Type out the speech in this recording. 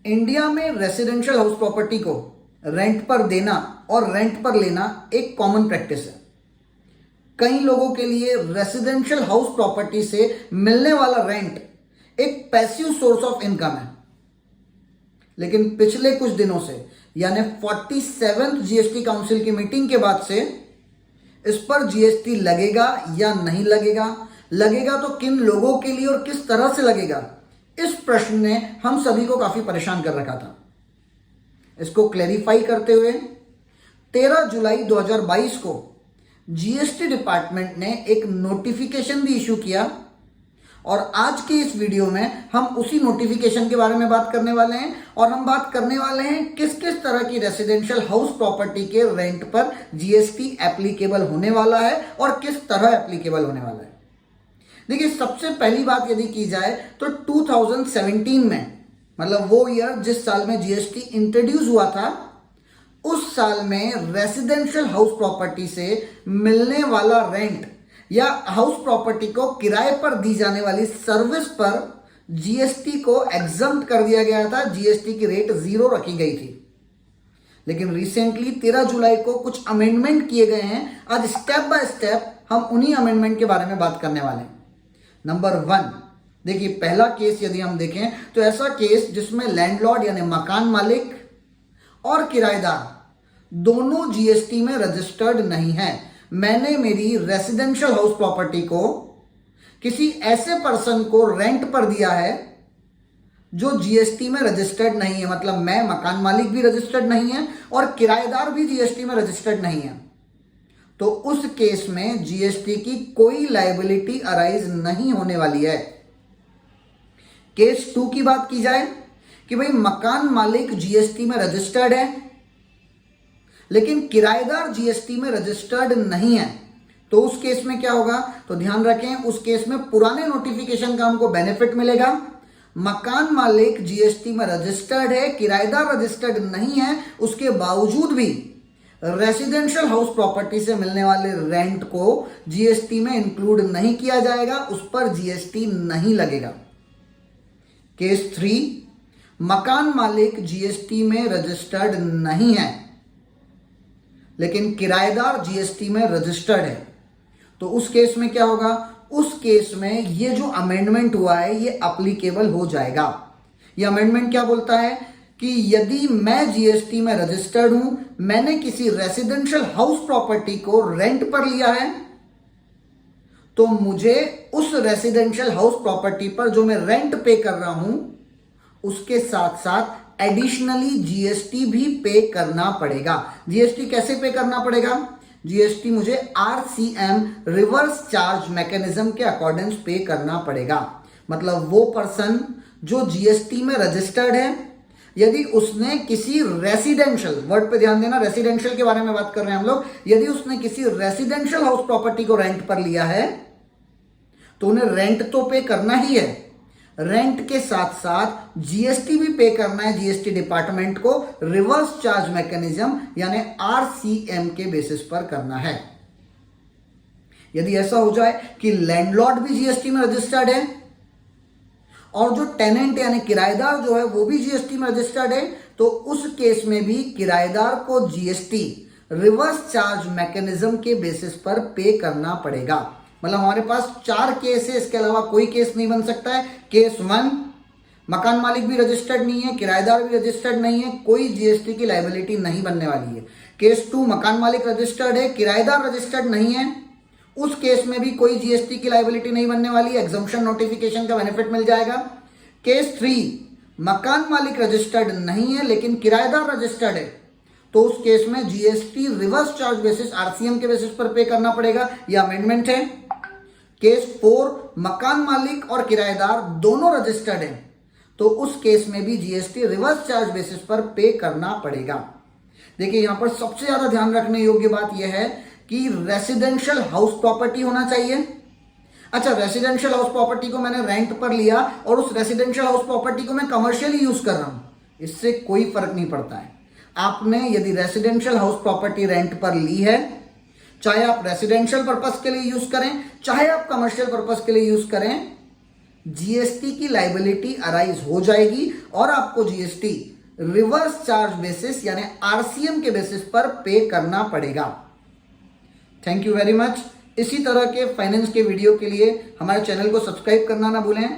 India में residential house property को rent पर देना और रेंट पर लेना एक कॉमन प्रैक्टिस है। कई लोगों के लिए रेसिडेंशियल हाउस प्रॉपर्टी से मिलने वाला रेंट एक पैसिव सोर्स ऑफ इनकम है, लेकिन पिछले कुछ दिनों से यानी 47th जीएसटी काउंसिल की मीटिंग के बाद से इस पर जीएसटी लगेगा या नहीं लगेगा, लगेगा तो किन लोगों के लिए और किस तरह से लगेगा, इस प्रश्न ने हम सभी को काफी परेशान कर रखा था। इसको क्लैरिफाई करते हुए 13 जुलाई 2022 को जीएसटी डिपार्टमेंट ने एक नोटिफिकेशन भी इशू किया और आज की इस वीडियो में हम उसी नोटिफिकेशन के बारे में बात करने वाले हैं और हम बात करने वाले हैं किस किस तरह की रेसिडेंशियल हाउस प्रॉपर्टी के रेंट पर जीएसटी एप्लीकेबल होने वाला है और किस तरह एप्लीकेबल होने वाला है। देखिए, सबसे पहली बात यदि की जाए तो 2017 में, मतलब वो ईयर जिस साल में जीएसटी इंट्रोड्यूस हुआ था, उस साल में रेसिडेंशियल हाउस प्रॉपर्टी से मिलने वाला रेंट या हाउस प्रॉपर्टी को किराए पर दी जाने वाली सर्विस पर जीएसटी को एग्जम्प्ट कर दिया गया था। जीएसटी की रेट 0 रखी गई थी। लेकिन रिसेंटली 13 जुलाई को कुछ अमेंडमेंट किए गए हैं। आज स्टेप बाय स्टेप हम उन्हीं अमेंडमेंट के बारे में बात करने वाले हैं। नंबर 1, देखिए, पहला केस यदि हम देखें तो ऐसा केस जिसमें लैंडलॉर्ड यानी मकान मालिक और किराएदार दोनों जीएसटी में रजिस्टर्ड नहीं है। मैंने मेरी रेसिडेंशियल हाउस प्रॉपर्टी को किसी ऐसे पर्सन को रेंट पर दिया है जो जीएसटी में रजिस्टर्ड नहीं है, मतलब मैं मकान मालिक भी रजिस्टर्ड नहीं है और किराएदार भी जीएसटी में रजिस्टर्ड नहीं है, तो उस केस में जीएसटी की कोई लायबिलिटी अराइज नहीं होने वाली है। केस 2 की बात की जाए कि भाई मकान मालिक जीएसटी में रजिस्टर्ड है लेकिन किराएदार जीएसटी में रजिस्टर्ड नहीं है, तो उस केस में क्या होगा, तो ध्यान रखें, उस केस में पुराने नोटिफिकेशन का हमको बेनिफिट मिलेगा। मकान मालिक जीएसटी में रजिस्टर्ड है, किराएदार रजिस्टर्ड नहीं है, उसके बावजूद भी रेसिडेंशियल हाउस प्रॉपर्टी से मिलने वाले रेंट को जीएसटी में इंक्लूड नहीं किया जाएगा, उस पर जीएसटी नहीं लगेगा। केस 3, मकान मालिक जीएसटी में रजिस्टर्ड नहीं है लेकिन किराएदार जीएसटी में रजिस्टर्ड है, तो उस केस में क्या होगा, उस केस में ये जो अमेंडमेंट हुआ है ये एप्लीकेबल हो जाएगा। ये अमेंडमेंट क्या बोलता है कि यदि मैं जीएसटी में रजिस्टर्ड हूं, मैंने किसी रेसिडेंशियल हाउस प्रॉपर्टी को रेंट पर लिया है, तो मुझे उस रेसिडेंशियल हाउस प्रॉपर्टी पर जो मैं रेंट पे कर रहा हूं उसके साथ साथ एडिशनली जीएसटी भी पे करना पड़ेगा। जीएसटी कैसे पे करना पड़ेगा, जीएसटी मुझे आरसीएम रिवर्स चार्ज मैकेनिज्म के अकॉर्डिंग पे करना पड़ेगा। मतलब वो पर्सन जो जीएसटी में रजिस्टर्ड है, यदि उसने किसी रेसिडेंशियल, वर्ड पे ध्यान देना, रेसिडेंशियल के बारे में बात कर रहे हैं हम लोग, यदि उसने किसी रेसिडेंशियल हाउस प्रॉपर्टी को रेंट पर लिया है तो उन्हें रेंट तो पे करना ही है, रेंट के साथ साथ जीएसटी भी पे करना है जीएसटी डिपार्टमेंट को, रिवर्स चार्ज मैकेनिज्म यानी आरसीएम के बेसिस पर करना है। यदि ऐसा हो जाए कि लैंडलॉर्ड भी जीएसटी में रजिस्टर्ड है और जो टेनेंट यानी किराएदार जो है वो भी जीएसटी में रजिस्टर्ड है, तो उस केस में भी किराएदार को जीएसटी रिवर्स चार्ज मैकेनिज्म के बेसिस पर पे करना पड़ेगा। मतलब हमारे पास 4 केस है, इसके अलावा कोई केस नहीं बन सकता है। केस 1, मकान मालिक भी रजिस्टर्ड नहीं है, किराएदार भी रजिस्टर्ड नहीं है, कोई जीएसटी की लायबिलिटी नहीं बनने वाली है। केस 2, मकान मालिक रजिस्टर्ड है, किराएदार रजिस्टर्ड नहीं है, उस केस में भी कोई जीएसटी की लायबिलिटी नहीं बनने वाली, एग्जम्पशन नोटिफिकेशन का बेनिफिट मिल जाएगा। केस 3, मकान मालिक रजिस्टर्ड नहीं है लेकिन किराएदार रजिस्टर्ड है, तो उस केस में GST reverse charge basis RCM के बेसिस पर पे करना पड़ेगा। यह अमेंडमेंट है। केस 4, मकान मालिक और किराएदार दोनों रजिस्टर्ड हैं, तो उस केस में भी जीएसटी रिवर्स चार्ज बेसिस पर पे करना पड़ेगा। देखिए, यहां पर सबसे ज्यादा ध्यान रखने योग्य बात यह है कि रेसिडेंशियल हाउस प्रॉपर्टी होना चाहिए। अच्छा, रेसिडेंशियल हाउस प्रॉपर्टी को मैंने रेंट पर लिया और उस रेसिडेंशियल हाउस प्रॉपर्टी को मैं कमर्शियली यूज कर रहा हूं, इससे कोई फर्क नहीं पड़ता है। आपने यदि रेसिडेंशियल हाउस प्रॉपर्टी रेंट पर ली है, चाहे आप रेसिडेंशियल पर्पस के लिए यूज करें, चाहे आप कमर्शियल पर्पस के लिए यूज करें, जीएसटी की लाइबिलिटी अराइज हो जाएगी और आपको जीएसटी रिवर्स चार्ज बेसिस यानी आरसीएम के बेसिस पर पे करना पड़ेगा। Thank you very much. इसी तरह के फाइनेंस के वीडियो के लिए हमारे चैनल को सब्सक्राइब करना ना भूलें।